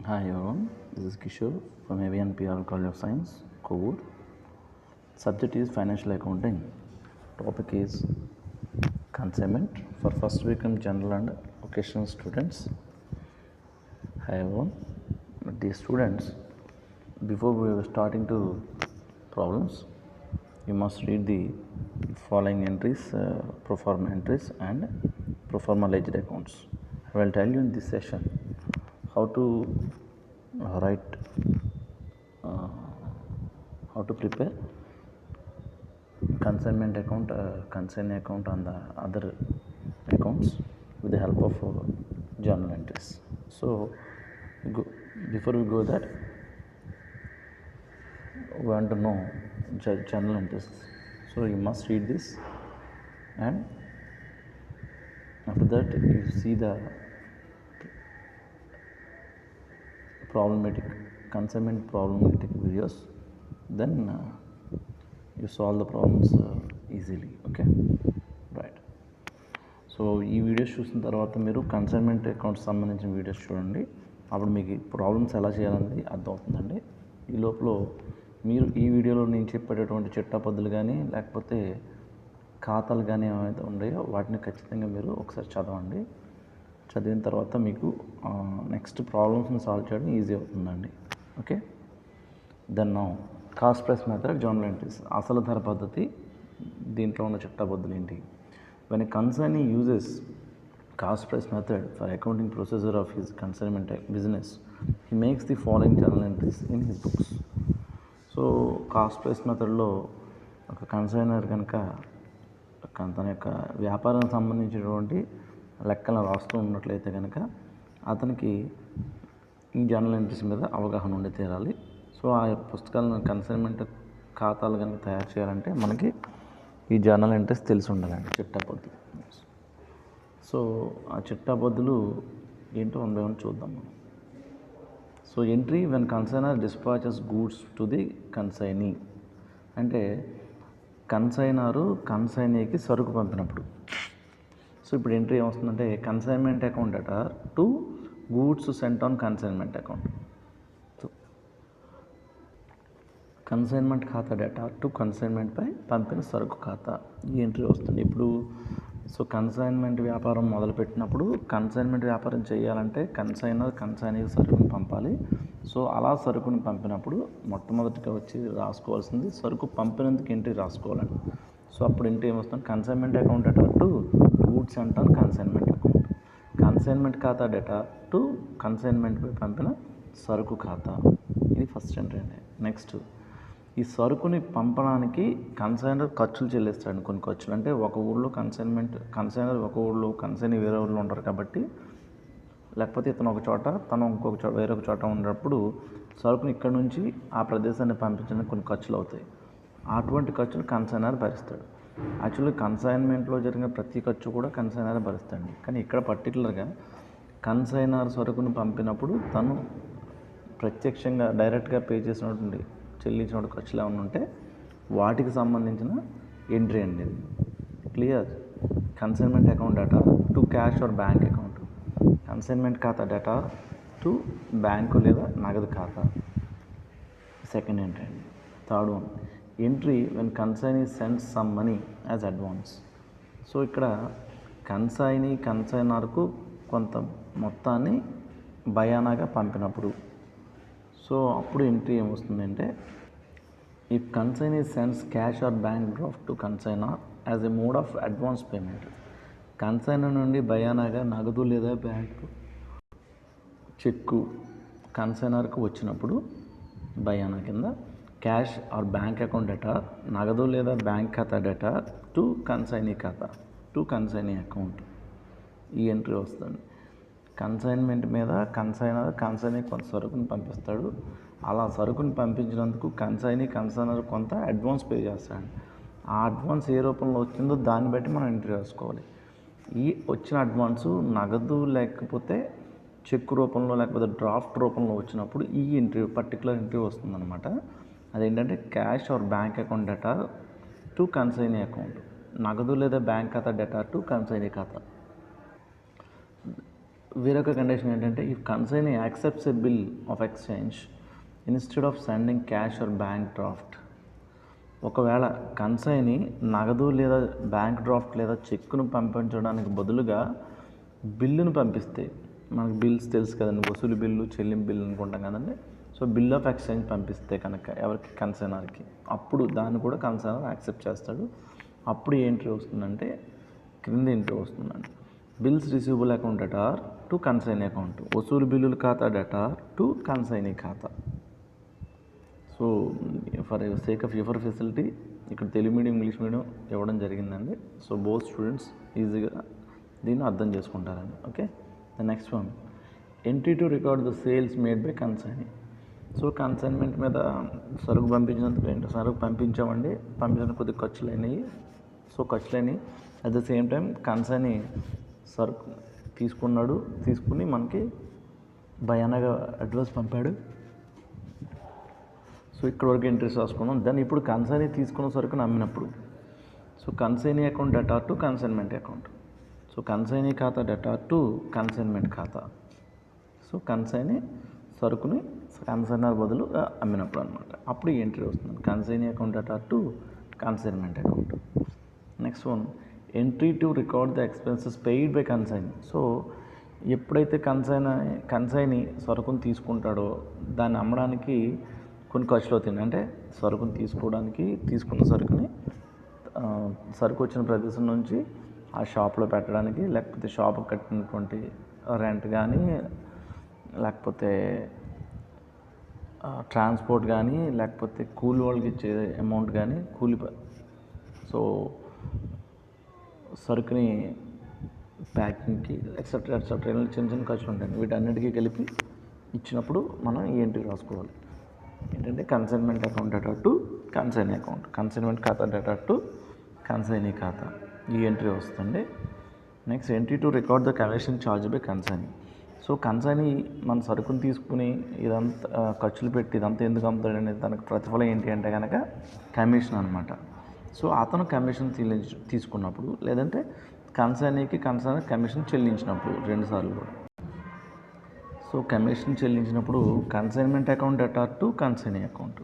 Hi everyone, this is Kishore from AVNPR College of Science, Kovur. Subject is financial accounting. Topic is consignment for first weekend general and occasional students. Hi everyone, dear students, before we are starting to problems, you must read the following entries, pro forma entries and pro forma ledger accounts. I will tell you in this session how to write, how to prepare consignment account, consign account on the other accounts with the help of journal entries. So before we go that, we want to know journal entries. So you must read this, and after that you see the problematic consignment problematic videos, then you solve the problems easily. Okay, right. So ఈ videos చూసిన తర్వాత మీరు consignment accounts సంబంధించిన videos చూడండి, అప్పుడు మీకు problems ఎలా చేయాలనేది అర్థమవుతుందండి. ఈ లోపల మీరు ఈ వీడియోలో నేను చెప్పేటటువంటి చిట్టాపద్దులు కానీ లేకపోతే ఖాతాలు కానీ ఏమైతే ఉన్నాయో వాటిని ఖచ్చితంగా మీరు ఒకసారి చదవండి. చదివిన తర్వాత మీకు నెక్స్ట్ ప్రాబ్లమ్స్ని సాల్వ్ చేయడం ఈజీ అవుతుందండి. Okay, then now cost price method journal entries. అసలు ధర పద్ధతి దీంట్లో ఉన్న చిట్టాపద్దులు ఏంటి? When a consignee uses cost price method for accounting procedure of his consignment business, he makes the following journal entries in his books. So cost price మెథడ్లో ఒక consignor కనుక తన యొక్క వ్యాపారానికి సంబంధించినటువంటి లెక్కలను రాస్తూ ఉన్నట్లయితే కనుక అతనికి ఈ జర్నల్ ఎంట్రీస్ మీద అవగాహన ఉండి తీరాలి. సో ఆ పుస్తకాలను కన్సైన్మెంట్ ఖాతాలు కనుక తయారు చేయాలంటే మనకి ఈ జర్నల్ ఎంట్రీస్ తెలిసి ఉండాలండి, చిట్టాపద్దులు. సో ఆ చిట్టాపద్దులు ఏంటో వన్ బై వన్ చూద్దాం మనం. So entry when consignor dispatches goods to the consignee, అంటే కన్సైనరు కన్సైనీకి సరుకు పంపినప్పుడు. సో ఇప్పుడు ఎంట్రీ ఏమొస్తుందంటే consignment account debtor to goods sent on consignment account. Consignment ఖాతా డేటా టు కన్సైన్మెంట్పై పంపిన సరుకు ఖాతా, ఈ ఎంట్రీ వస్తుంది. ఇప్పుడు సో కన్సైన్మెంట్ వ్యాపారం మొదలుపెట్టినప్పుడు కన్సైన్మెంట్ వ్యాపారం చేయాలంటే కన్సైనీకి సరుకుని పంపాలి. సో అలా సరుకుని పంపినప్పుడు మొట్టమొదటిగా వచ్చి రాసుకోవాల్సింది సరుకు పంపినందుకు ఎంట్రీ రాసుకోవాలండి. సో అప్పుడు ఎంట్రీ ఏమొస్తుంది? Consignment account debtor to goods sent on consignment account. Consignment ఖాతా డేటా టు కన్సైన్మెంట్పై పంపిన సరుకు ఖాతా, ఇది ఫస్ట్ ఎంట్రీ అండి. నెక్స్ట్, ఈ సరుకుని పంపడానికి కన్సైనర్ ఖర్చులు చెల్లిస్తాడు. కొన్ని ఖర్చులు అంటే ఒక ఊళ్ళో కన్సైనర్ ఒక ఊళ్ళో, కన్సైనీ వేరే ఊళ్ళో ఉంటారు కాబట్టి, లేకపోతే ఇతను ఒక చోట తను ఇంకొక చోట వేరొక చోట ఉన్నప్పుడు సరుకుని ఇక్కడ నుంచి ఆ ప్రదేశాన్ని పంపించడానికి కొన్ని ఖర్చులు అవుతాయి. అటువంటి ఖర్చులు కన్సైనర్ భరిస్తాడు. యాక్చువల్లీ కన్సైన్మెంట్లో జరిగిన ప్రతి ఖర్చు కూడా కన్సైనర్ భరిస్తాడు. కానీ ఇక్కడ పర్టికులర్గా కన్సైనర్ సరుకుని పంపినప్పుడు తను ప్రత్యక్షంగా డైరెక్ట్గా పే చేసినటువంటి చెల్లించిన ఖర్చులు ఏమైనా ఉంటే వాటికి సంబంధించిన ఎంట్రీ అండి. Clear? Consignment account debtor to cash or bank account, consignment ఖాతా డేటా టు బ్యాంకు లేదా నగదు ఖాతా, సెకండ్ ఎంట్రీ అండి. Third one, entry when consignee sends some money as advance. So ఇక్కడ కన్సైనర్కు కొంత మొత్తాన్ని బయానాగా పంపినప్పుడు, సో అప్పుడు ఎంట్రీ ఏమొస్తుందంటే if consignee sends cash or bank draft to consignor as a mode of advance payment. Consignor నుండి బయానాగా నగదు లేదా బ్యాంకు చెక్కు కన్సైనర్కు వచ్చినప్పుడు బయానా కింద cash or bank account data, నగదు లేదా బ్యాంక్ ఖాతా డేటా టు కన్సైనీ ఖాతా టు కన్సైనీ అకౌంట్, ఈ ఎంట్రీ వస్తుంది. కన్సైన్మెంట్ మీద కన్సైనీ కొంత సరుకుని పంపిస్తాడు. అలా సరుకుని పంపించినందుకు కన్సైనర్ కొంత అడ్వాన్స్ పే చేస్తాడు. ఆ అడ్వాన్స్ ఏ రూపంలో వచ్చిందో దాన్ని బట్టి మనం ఎంట్రీ వేసుకోవాలి. ఈ వచ్చిన అడ్వాన్సు నగదు లేకపోతే చెక్ రూపంలో లేకపోతే డ్రాఫ్ట్ రూపంలో వచ్చినప్పుడు ఈ ఎంట్రీ పర్టికులర్ ఎంట్రీ వస్తుందన్నమాట. అదేంటంటే cash or bank account debtor to consignee account, నగదు లేదా బ్యాంక్ ఖాతా డేటా టు కన్సైనీ ఖాతా. వేరొక కండిషన్ ఏంటంటే if consignee accepts a bill of exchange instead of sending cash or bank draft. ఒకవేళ కన్సైనీ నగదు లేదా బ్యాంక్ డ్రాఫ్ట్ లేదా చెక్కును పంపించడానికి బదులుగా బిల్లును పంపిస్తే, మనకు బిల్స్ తెలుసు కదండి, వసూలు బిల్లు, చెల్లింపు బిల్లు అనుకుంటాం కదండి. సో బిల్ ఆఫ్ ఎక్స్చేంజ్ పంపిస్తే కనుక ఎవరికి, కన్సైనర్కి, అప్పుడు దాన్ని కూడా కన్సైనర్ యాక్సెప్ట్ చేస్తాడు. అప్పుడు ఎంట్రీ వస్తుందంటే క్రింద ఎంట్రీ వస్తుందండి. Bills receivable account debtor to consignee account, వసూలు బిల్లుల ఖాతా డెటార్ టు కన్సైనీ ఖాతా. So for sake of your facility ఇక్కడ తెలుగు మీడియం, ఇంగ్లీష్ మీడియం ఇవ్వడం జరిగిందండి. సో బోత్ స్టూడెంట్స్ ఈజీగా దీన్ని అర్థం చేసుకుంటారండి. Okay, the next one, entry to record the sales made by consignee. So consignment మీద సరుకు పంపించినందుకు ఏంటి, సరుకు పంపించామండి, పంపించిన కొద్ది ఖర్చులు అయినాయి. సో ఖర్చులు అయినాయి, at the same time consignee సరుకు తీసుకుని మనకి భయానగా అడ్రస్ పంపాడు. సో ఇక్కడ వరకు ఎంట్రీస్ రాసుకున్నాం. దాన్ని ఇప్పుడు కన్సైనీ తీసుకున్న సరుకుని అమ్మినప్పుడు, so consignee account debtor to consignment account. So consignee ఖాతా డెటార్ టు కన్సైన్మెంట్ ఖాతా. సో కన్సైనీ సరుకుని కన్సైనర్ బదులు అమ్మినప్పుడు అనమాట, అప్పుడు ఎంట్రీ వస్తుంది. Consignee account debtor to consignment account. Next one, entry to record the expenses paid by consignee. So ఎప్పుడైతే consignee సరుకుని తీసుకుంటాడో దాన్ని అమ్మడానికి కొన్ని ఖర్చులు అవుతుంది. అంటే సరుకుని తీసుకోవడానికి, తీసుకున్న సరుకుని సరుకు వచ్చిన ప్రదేశం నుంచి ఆ షాప్లో పెట్టడానికి, లేకపోతే షాప్ కట్టినటువంటి రెంట్ కానీ, లేకపోతే ట్రాన్స్పోర్ట్ కానీ, లేకపోతే కూలి వాళ్ళకి ఇచ్చే అమౌంట్ కానీ, సో సరుకుని ప్యాకింగ్కి ఎక్సెట్రా చిన్న చిన్న ఖర్చులు ఉంటాయి. వీటన్నిటికీ కలిపి ఇచ్చినప్పుడు మనం ఈ ఎంట్రీ రాసుకోవాలి. ఏంటంటే consignment account debtor to consignee account, consignment ఖాతా డెటార్ టు కన్సైనీ ఖాతా, ఈ ఎంట్రీ వస్తుంది. Next, entry to record the commission charge by consignee. So consignee మన సరుకుని తీసుకుని ఇదంతా ఖర్చులు పెట్టి ఇదంతా ఎందుకు అమ్ముతాడు అనేది తనకు ప్రతిఫలం ఏంటి అంటే కనుక కమిషన్ అనమాట. సో అతను కమిషన్ తీసుకున్నప్పుడు, లేదంటే కన్సైనీకి కమిషన్ చెల్లించినప్పుడు, రెండుసార్లు కూడా. సో కమిషన్ చెల్లించినప్పుడు consignment account debtor to consignee account,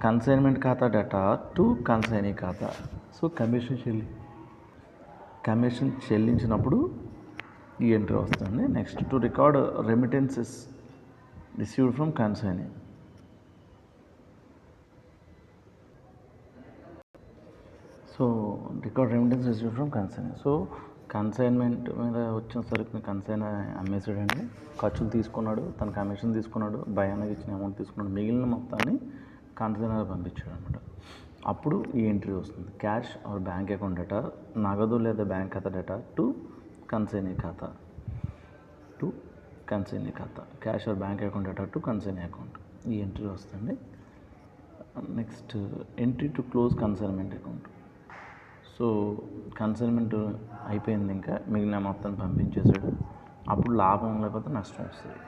consignment ఖాతా డెటార్ టు కన్సైనీ ఖాతా. సో కమిషన్ చెల్లించినప్పుడు ఈ ఎంట్రీ వస్తుంది. Next, to record remittances received from consignee. So record remittance received from consignee. So consignment మీద వచ్చిన సరుకుని కన్సైన్ అమ్మేసాడండి, ఖర్చులు తీసుకున్నాడు, తన కమిషన్ తీసుకున్నాడు, భయానికి ఇచ్చిన అమౌంట్ తీసుకున్నాడు, మిగిలిన మొత్తాన్ని కన్సైనర్ పంపించాడు అనమాట. అప్పుడు ఈ ఎంట్రీ వస్తుంది. Cash or bank account data, నగదు లేదా బ్యాంక్ ఖాతా డేటా టు కన్సైనీ ఖాతా, cash or bank account debtor to consignee account, ఈ ఎంట్రీ వస్తుంది. Next, entry to close consignment account. So consignment అయిపోయింది, ఇంకా మిగిలిన మొత్తాన్ని పంపించేశాడు. అప్పుడు లాభం లేకపోతే నష్టం వస్తుంది.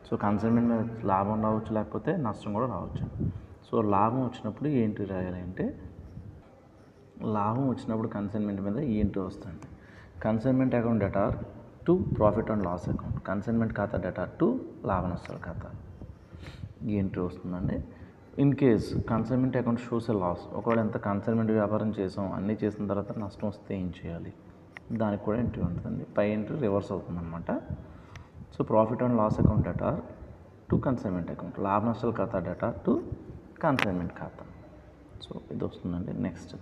సో కన్సైన్మెంట్ మీద లాభం రావచ్చు, లేకపోతే నష్టం కూడా రావచ్చు. సో లాభం వచ్చినప్పుడు ఈ ఎంట్రీ రాయాలి అంటే, లాభం వచ్చినప్పుడు కన్సైన్మెంట్ మీద ఈ ఎంట్రీ వస్తుంది. Consignment account debtor to profit and loss account, consignment ఖాతా డెటార్ టు లాభ నష్టాల ఖాతా, ఈ ఎంట్రీ వస్తుందండి. In case consignment account shows a loss, ఒకవేళ ఎంత కన్సైన్మెంట్ వ్యాపారం చేసాం అన్నీ చేసిన తర్వాత నష్టం వస్తే ఏం చేయాలి, దానికి కూడా ఎంట్రీ ఉంటుందండి. పై ఎంట్రీ రివర్స్ అవుతుందన్నమాట. So profit and loss account debtor to consignment account, లాభ నష్టాల ఖాతా డెటార్ టు కన్సైన్మెంట్ ఖాతా. సో ఇది వస్తుందండి. Next,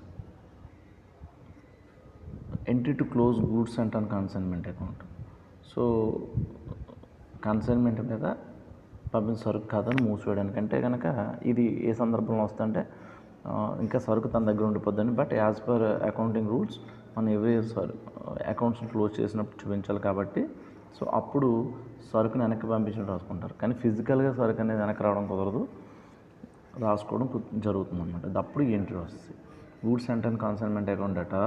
entry to close goods and on consignment account. So consignment మీద పంపిన సరుకు ఖాతాను మూసివేయడానికి, అంటే కనుక ఇది ఏ సందర్భంలో వస్తుందంటే, ఇంకా సరుకు తన దగ్గర ఉండిపోద్దని, but as per accounting rules మనం ఎవరీ అకౌంట్స్ని క్లోజ్ చేసినప్పుడు చూపించాలి కాబట్టి, సో అప్పుడు సరుకుని వెనక్కి పంపించడం రాసుకుంటారు. కానీ ఫిజికల్గా సరుకు అనేది వెనక్కి రావడం కుదరదు, రాసుకోవడం జరుగుతుంది అనమాట. అది అప్పుడు ఎంట్రీ వస్తుంది. Goods and on consignment account debtor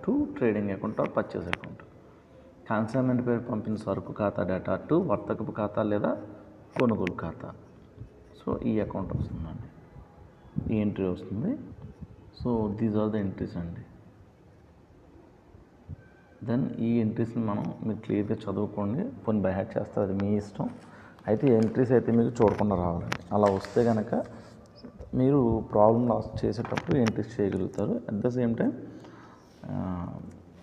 to trading account or purchase account, consignment పేరు పంపిన సరుకు ఖాతా డేటా టు వర్తకపు ఖాతా లేదా కొనుగోలు ఖాతా. సో ఈ అకౌంట్ వస్తుందండి, ఈ ఎంట్రీ వస్తుంది. So these are the entries అండి. దెన్ ఈ ఎంట్రీస్ని మనం మీరు క్లియర్గా చదువుకోండి, కొన్ని బై హ్యాట్ చేస్తారు, అది మీ ఇష్టం. అయితే ఎంట్రీస్ అయితే మీకు చూడకుండా రావాలండి. అలా వస్తే కనుక మీరు ప్రాబ్లం లాస్ చేసేటప్పుడు ఎంట్రీస్ చేయగలుగుతారు. At the same time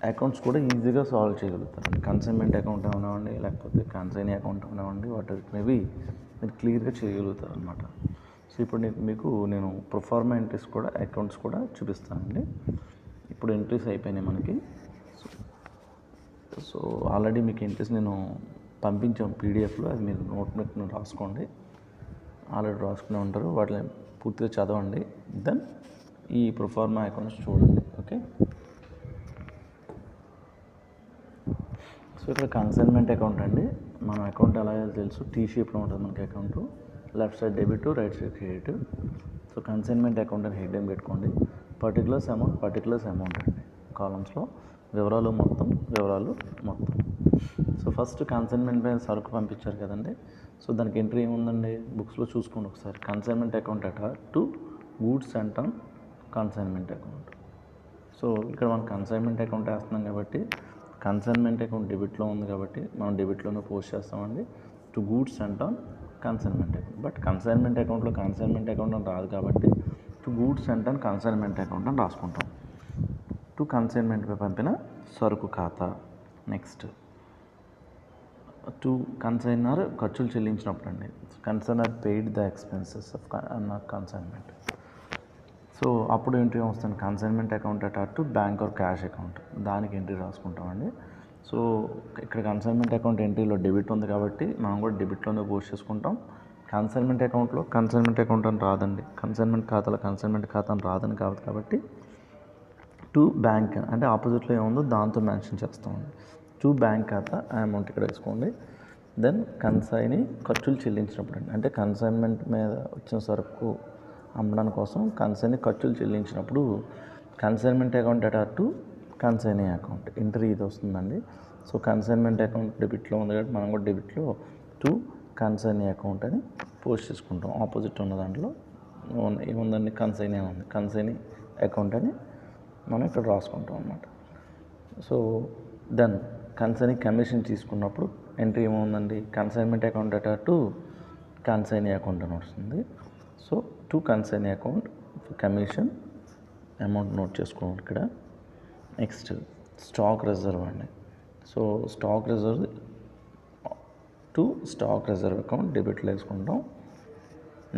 accounts కూడా ఈజీగా సాల్వ్ చేయగలుగుతారు. కన్సైన్మెంట్ అకౌంట్ అవనివ్వండి, లేకపోతే కన్సైనీ అకౌంట్ అవనివ్వండి, వాట్ మేబీ మీరు క్లియర్గా చేయగలుగుతారు అనమాట. సో ఇప్పుడు మీకు నేను ప్రొఫార్మా ఎంట్రీస్ కూడా అకౌంట్స్ కూడా చూపిస్తానండి. ఇప్పుడు ఎంట్రీస్ అయిపోయినాయి మనకి. సో ఆల్రెడీ మీకు ఎంట్రీస్ నేను పంపించాం పీడిఎఫ్లో, అది మీరు నోట్బుక్ను రాసుకోండి. ఆల్రెడీ రాసుకునే ఉంటారు, వాటిని పూర్తిగా చదవండి. దెన్ ఈ ప్రొఫార్మా అకౌంట్స్ చూడండి. ఓకే, సో ఇక్కడ కన్సైన్మెంట్ అకౌంట్ అండి. మన అకౌంట్ ఎలా తెలుసు, టీ షేప్లో ఉంటుంది మనకి account. Left side debit, right side credit. So consignment account అని హెడ్ ఏం పెట్టుకోండి. పర్టికులర్స్ అమౌంట్ అండి. కాలమ్స్లో వివరాలు మొత్తం. సో ఫస్ట్ కన్సైన్మెంట్ పైన సరుకు పంపించారు కదండి. సో దానికి ఎంట్రీ ఏముందండి, బుక్స్లో చూసుకోండి ఒకసారి. Consignment account to goods sent on consignment account. So ఇక్కడ మనం కన్సైన్మెంట్ అకౌంట్ వేస్తున్నాం కాబట్టి కన్సైన్మెంట్ అకౌంట్ డెబిట్లో ఉంది కాబట్టి మనం డెబిట్లోనే పోస్ట్ చేస్తామండి. To goods sent on consignment account. But consignment అకౌంట్లో కన్సైన్మెంట్ అకౌంట్ అని రాదు కాబట్టి to goods sent on consignment account అని రాసుకుంటాం. టు కన్సైన్మెంట్పై పంపిన సరుకు ఖాతా. నెక్స్ట్ టు కన్సైనర్ ఖర్చులు చెల్లించినప్పుడు అండి. Consignor paid the expenses of consignment. So అప్పుడు ఎంట్రీ వస్తుంది consignment account to bank or cash account. దానికి ఎంట్రీ రాసుకుంటామండి. సో ఇక్కడ కన్సైన్మెంట్ అకౌంట్ ఎంట్రీలో డెబిట్ ఉంది కాబట్టి మనం కూడా డెబిట్లోనే పోస్ట్ చేసుకుంటాం. కన్సైన్మెంట్ అకౌంట్లో కన్సైన్మెంట్ అకౌంట్ అని రాదండి, కన్సైన్మెంట్ ఖాతాలో కన్సైన్మెంట్ ఖాతా అని రాదని కాబట్టి టు బ్యాంక్ అంటే ఆపోజిట్లో ఏముందో దాంతో మెన్షన్ చేస్తామండి. టు బ్యాంక్ ఖాతా అమౌంట్ ఇక్కడ వేసుకోండి. దెన్ కన్సైనీ ఖర్చులు చెల్లించినప్పుడు అండి, అంటే కన్సైన్మెంట్ మీద వచ్చిన సరుకు అమ్మడం కోసం కన్సైనీ ఖర్చులు చెల్లించినప్పుడు consignment account to consignee account entry ఇది వస్తుందండి. సో కన్సైన్మెంట్ అకౌంట్ డెబిట్లో ఉంది కాబట్టి మనం కూడా డెబిట్లో టు కన్సైనీ అకౌంట్ అని పోస్ట్ చేసుకుంటాం. ఆపోజిట్ ఉన్న దాంట్లో ఏముందండి, కన్సైనీ ఉంది, కన్సైనీ అకౌంట్ అని మనం ఇక్కడ రాసుకుంటాం అన్నమాట. సో దెన్ కన్సైనీ కమిషన్ తీసుకున్నప్పుడు ఎంట్రీ ఏముందండి, consignment account to consignee account అని వస్తుంది. So to consignee account commission amount note చేసుకోండి ఇక్కడ. నెక్స్ట్ స్టాక్ రిజర్వ్ అండి. So stock reserve to stock reserve account డెబిట్లో వేసుకుంటాం.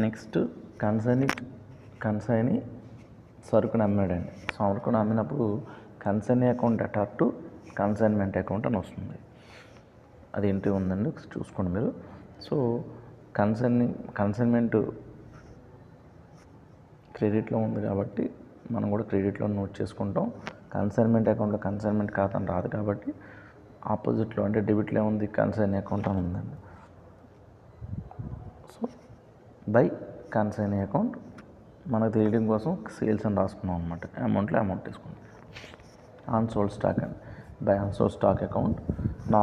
నెక్స్ట్ కన్సైనీ సరుకుని అమ్మాడండి. సరుకుని అమ్మినప్పుడు consignee account to consignment account అని వస్తుంది. అది ఎంట్రీ ఉందండి, చూసుకోండి మీరు. సో కన్సైన్మెంట్ క్రెడిట్లో ఉంది కాబట్టి మనం కూడా క్రెడిట్లో నోట్ చేసుకుంటాం. కన్సైన్మెంట్ అకౌంట్లో కన్సైన్మెంట్ ఖాతా అని రాదు కాబట్టి ఆపోజిట్లో అంటే డెబిట్లో ఉంది కన్సైనీ అకౌంట్ అని ఉందండి. సో బై కన్సైనీ అకౌంట్ మనకు తెలియడం కోసం సేల్స్ అని రాసుకున్నాం అనమాట. అమౌంట్లో అమౌంట్ తీసుకున్నాం. అన్సోల్డ్ స్టాక్ అండి, by unsold stock account.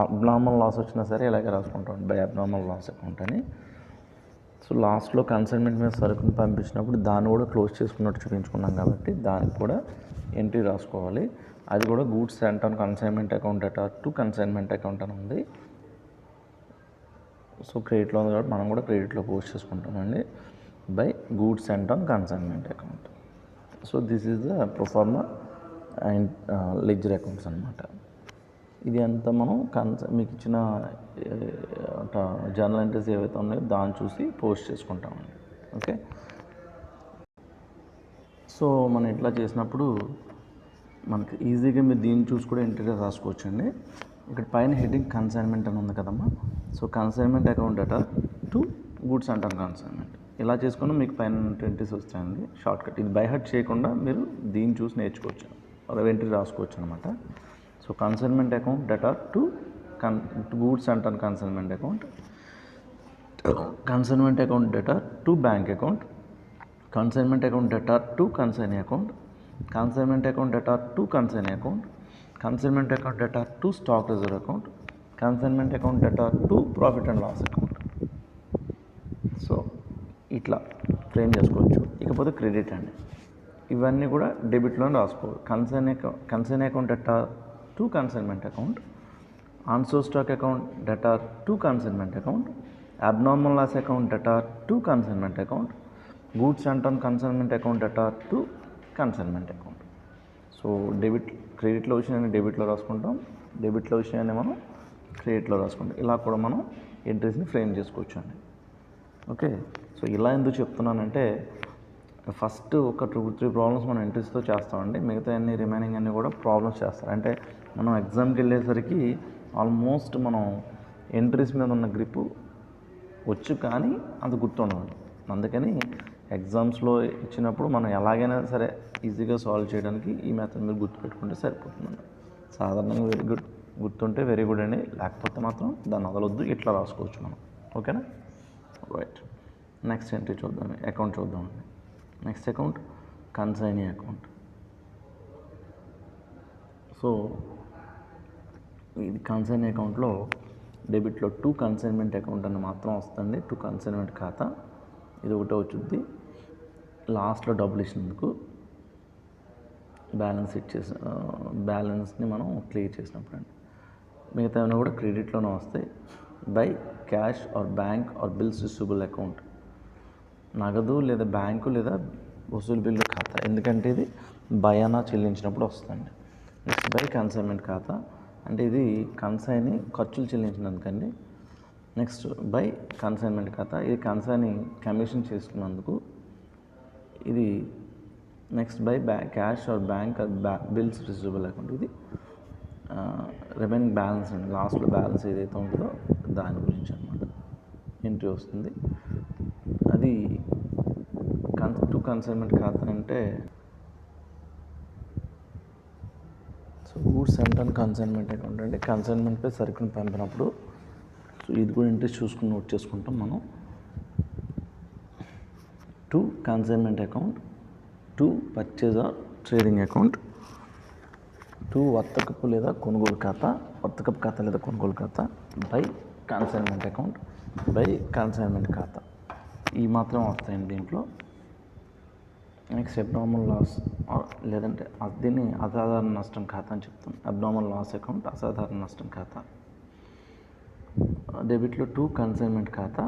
Abnormal loss వచ్చినా సరే ఇలాగే రాసుకుంటాం, బై అబ్నార్మల్ లాస్ అకౌంట్ అని. సో లాస్ట్లో కన్సైన్మెంట్ మీద సరుకుని పంపించినప్పుడు దాన్ని కూడా క్లోజ్ చేసుకున్నట్టు చూపించుకున్నాం కాబట్టి దానికి కూడా ఎంట్రీ రాసుకోవాలి. అది కూడా goods sent on consignment account to consignment account అని ఉంది. సో క్రెడిట్లో ఉంది కాబట్టి మనం కూడా క్రెడిట్లో పోస్ట్ చేసుకుంటామండి, by goods sent on consignment account. So this is the proforma and ledger accounts అనమాట. ఇది అంతా మనం మీకు ఇచ్చిన జర్నల్ ఎంట్రీస్ ఏవైతే ఉన్నాయో దాన్ని చూసి పోస్ట్ చేసుకుంటామండి. ఓకే, సో మనం ఇట్లా చేసినప్పుడు మనకి ఈజీగా మీరు దీన్ని చూసి కూడా ఎంట్రీ రాసుకోవచ్చండి. ఇక్కడ పైన హెడ్డింగ్ కన్సైన్మెంట్ అని ఉంది కదమ్మా. So consignment account to goods sent on consignment ఇలా చేసుకుని మీకు పైన ఎంట్రీస్ వస్తాయండి. షార్ట్ కట్, ఇది బై హార్ట్ చేయకుండా మీరు దీన్ని చూసి నేర్చుకోవచ్చు, అలా ఎంట్రీ రాసుకోవచ్చు అనమాట. So consignment account to goods sent on consignment account, consignment account to bank account, consignment account to consignee account, consignment account to consignee account, consignment account to stock reserve account, consignment account to profit and loss account. So ఇట్లా frame చేసుకోవచ్చు. ఇకపోతే credit అండి, ఇవన్నీ కూడా డెబిట్లోనే రాసుకోవాలి. Consign account to consignment account, on-source stock account debtor to consignment account, abnormal loss account debtor to consignment account, goods sent on consignment account debtor to consignment account. So క్రెడిట్లో విషయాన్ని డెబిట్లో రాసుకుంటాం, డెబిట్లో విషయాన్ని మనం క్రెడిట్లో రాసుకుంటాం. ఇలా కూడా మనం ఎంట్రీస్ని ఫ్రేమ్ చేసుకోవచ్చు అండి. ఓకే, సో ఇలా ఎందుకు చెప్తున్నానంటే ఫస్ట్ ఒక 2-3 ప్రాబ్లమ్స్ మనం ఎంట్రీస్తో చేస్తామండి, మిగతా అన్ని రిమైనింగ్ అన్నీ కూడా ప్రాబ్లమ్స్ చేస్తారు. అంటే మనం ఎగ్జామ్కి వెళ్ళేసరికి ఆల్మోస్ట్ మనం ఎంట్రీస్ మీద ఉన్న గ్రిప్ వచ్చు కానీ అంత గుర్తుండదు. అందుకని ఎగ్జామ్స్లో ఇచ్చినప్పుడు మనం ఎలాగైనా సరే ఈజీగా సాల్వ్ చేయడానికి ఈ మెథడ్ మీరు గుర్తుపెట్టుకుంటే సరిపోతుందండి. సాధారణంగా వెరీ గుడ్, గుర్తుంటే వెరీ గుడ్ అండి, లేకపోతే మాత్రం దాన్ని వదలొద్దు, ఇట్లా రాసుకోవచ్చు మనం. ఓకేనా, రైట్. నెక్స్ట్ ఎంట్రీ చూద్దాం, అకౌంట్ చూద్దామండి. Next account consignee account. So ఇది కన్సైనీ అకౌంట్లో డెబిట్లో టు కన్సైన్మెంట్ అకౌంట్ అని మాత్రం వస్తుంది, టు కన్సైన్మెంట్ ఖాతా ఇది ఒకటే వచ్చుద్ది. లాస్ట్లో డబ్బులు ఇచ్చినందుకు బ్యాలెన్స్ని మనం క్లియర్ చేసినప్పుడు అండి. మిగతా ఏమైనా కూడా క్రెడిట్లోనే వస్తాయి. By cash or bank or bills receivable account, నగదు లేదా బ్యాంకు లేదా వసూలు బిల్లు ఖాతా, ఎందుకంటే ఇది బయానా చెల్లించినప్పుడు వస్తుందండి. నెక్స్ట్ బై కన్సైన్మెంట్ ఖాతా అంటే ఇది కన్సైనీ ఖర్చులు చెల్లించినందుకండి. నెక్స్ట్ బై కన్సైన్మెంట్ ఖాతా ఇది కన్సైనీ కమిషన్ చేసుకున్నందుకు. ఇది next by cash or bank bills receivable account, ఇది రిమైనింగ్ బ్యాలెన్స్ అండి, లాస్ట్లో బ్యాలెన్స్ ఏదైతే ఉంటుందో దాని గురించి అనమాట ఎంట్రీ వస్తుంది. అది టు కన్సైన్మెంట్ ఖాతా అంటే so goods sent on consignment account అంటే కన్సైన్మెంట్పై సరుకుని పంపినప్పుడు. సో ఇది కూడా ఇంట్రెస్ట్ చూసుకుని నోట్ చేసుకుంటాం మనం. To consignment account, to purchase or trading account, to వర్తకపు లేదా కొనుగోలు ఖాతా, వర్తకపు ఖాతా లేదా కొనుగోలు ఖాతా, by consignment account, by consignment ఖాతా, ఈ మాత్రం వస్తాయండి దీంట్లో. నెక్స్ట్ అబ్నార్మల్ లాస్ లేదంటే దీన్ని అసాధారణ నష్టం ఖాతా అని చెప్తాం. అబ్నార్మల్ లాస్ అకౌంట్, అసాధారణ నష్టం ఖాతా. డెబిట్లో టు కన్సైన్మెంట్ ఖాతా,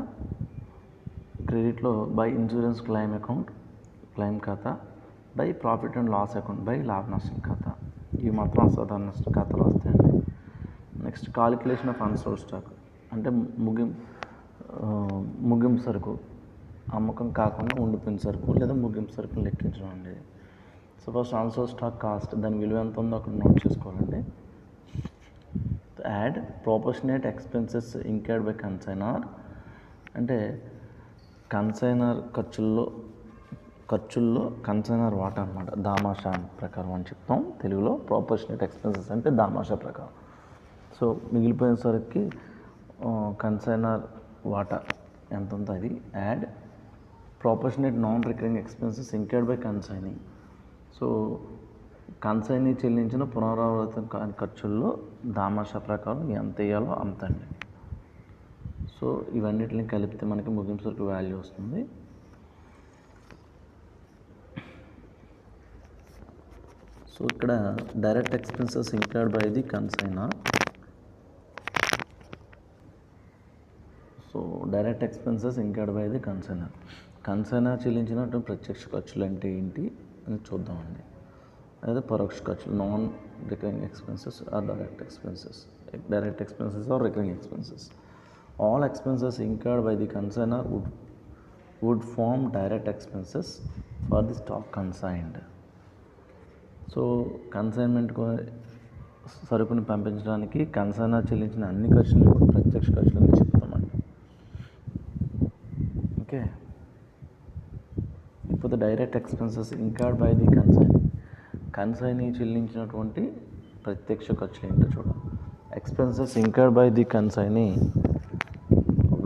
క్రెడిట్లో by insurance claim account, claim ఖాతా, by profit and loss account, by లాభ నష్టం ఖాతా, ఇవి మాత్రం అసాధారణ నష్టం ఖాతాలు వస్తాయండి. Next calculation of unsold stock అంటే ముగింపు సరుకు, అమ్మకం కాకుండా ఉండిపోయిన సరుకు లేదా ముగింపు సరుకును లెక్కించడం అండి. So first unsold stock cost, దాని విలువ ఎంత ఉందో అక్కడ నోట్ చేసుకోవాలండి. Add proportionate expenses incurred by consignor అంటే కన్సైనర్ ఖర్చుల్లో కన్సైనర్ వాటా అనమాట, దామాషా ప్రకారం అని చెప్తాం తెలుగులో. ప్రొపోర్షనేట్ ఎక్స్పెన్సెస్ అంటే దామాషా ప్రకారం. సో మిగిలిపోయిన సరుకుకి కన్సైనర్ వాటా ఎంత ఉందో అది. Add proportionate non recurring expenses incurred by consignee. So consignee చెల్లించిన పునరావృతం కాని ఖర్చుల్లో దామాషా ప్రకారం ఎంత వేయాలో అంత అండి. సో ఇవన్నిటిని కలిపితే మనకి ముగింపు సరుకు వాల్యూ వస్తుంది. సో ఇక్కడ direct expenses incurred by the consignor. So direct expenses incurred by the consignor, consignor చెల్లించినటువంటి ప్రత్యక్ష ఖర్చులు అంటే ఏంటి అని చూద్దామండి. అదే పరోక్ష ఖర్చులు, non recurring expenses are direct expenses. Direct expenses are recurring expenses. All expenses incurred by the consignor would form direct expenses for the stock consigned. So consignment సరుకుని పంపించడానికి కన్సైనర్ చెల్లించిన అన్ని ఖర్చులు కూడా ప్రత్యక్ష ఖర్చులని చెప్తామండి. ఓకే, ఇప్పుడు direct expenses incurred by the consignee చెల్లించినటువంటి ప్రత్యక్ష ఖర్చులు ఏంటో చూడాలి. Expenses incurred by the consignee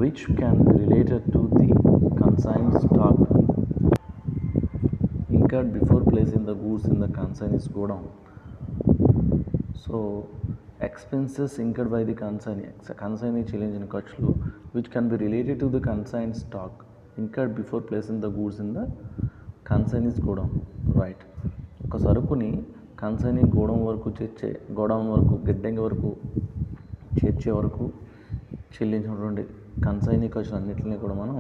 which can be related to the consigned stock incurred before placing the goods in the consignee's godown. So expenses incurred by the consignee చెల్లించిన ఖర్చులు which can be related to the consigned stock incurred before placing the goods in the consignee's godown. Right, ఒక సరుకుని consignee godown వరకు గిడ్డంగి వరకు చేర్చే వరకు చెల్లించినటువంటి consignee ఖర్చులు అన్నింటినీ కూడా మనం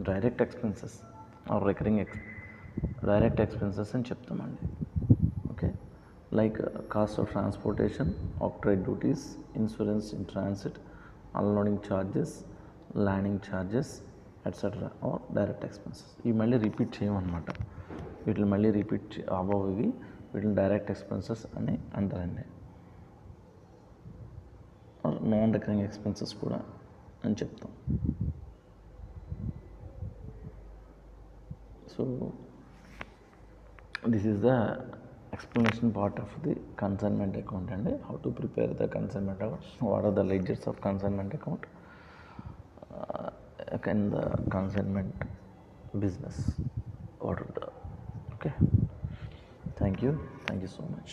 direct expenses are direct expenses అని చెప్తామండి. Okay, like cost of transportation, octroi duties, insurance in transit, unloading charges, landing charges etcetera are direct expenses. ఇవి మళ్ళీ రిపీట్ చేయమన్నమాట. వీటిని మళ్ళీ రిపీట్ అవ్వవి, వీటిని డైరెక్ట్ ఎక్స్పెన్సెస్ అని అంటారండి. నాన్ రికరింగ్ ఎక్స్పెన్సెస్ కూడా అని చెప్తాం. So this is the explanation part of the consignment account and how to prepare the consignment account, what are the ledgers of consignment account in the consignment business. Okay, thank you so much.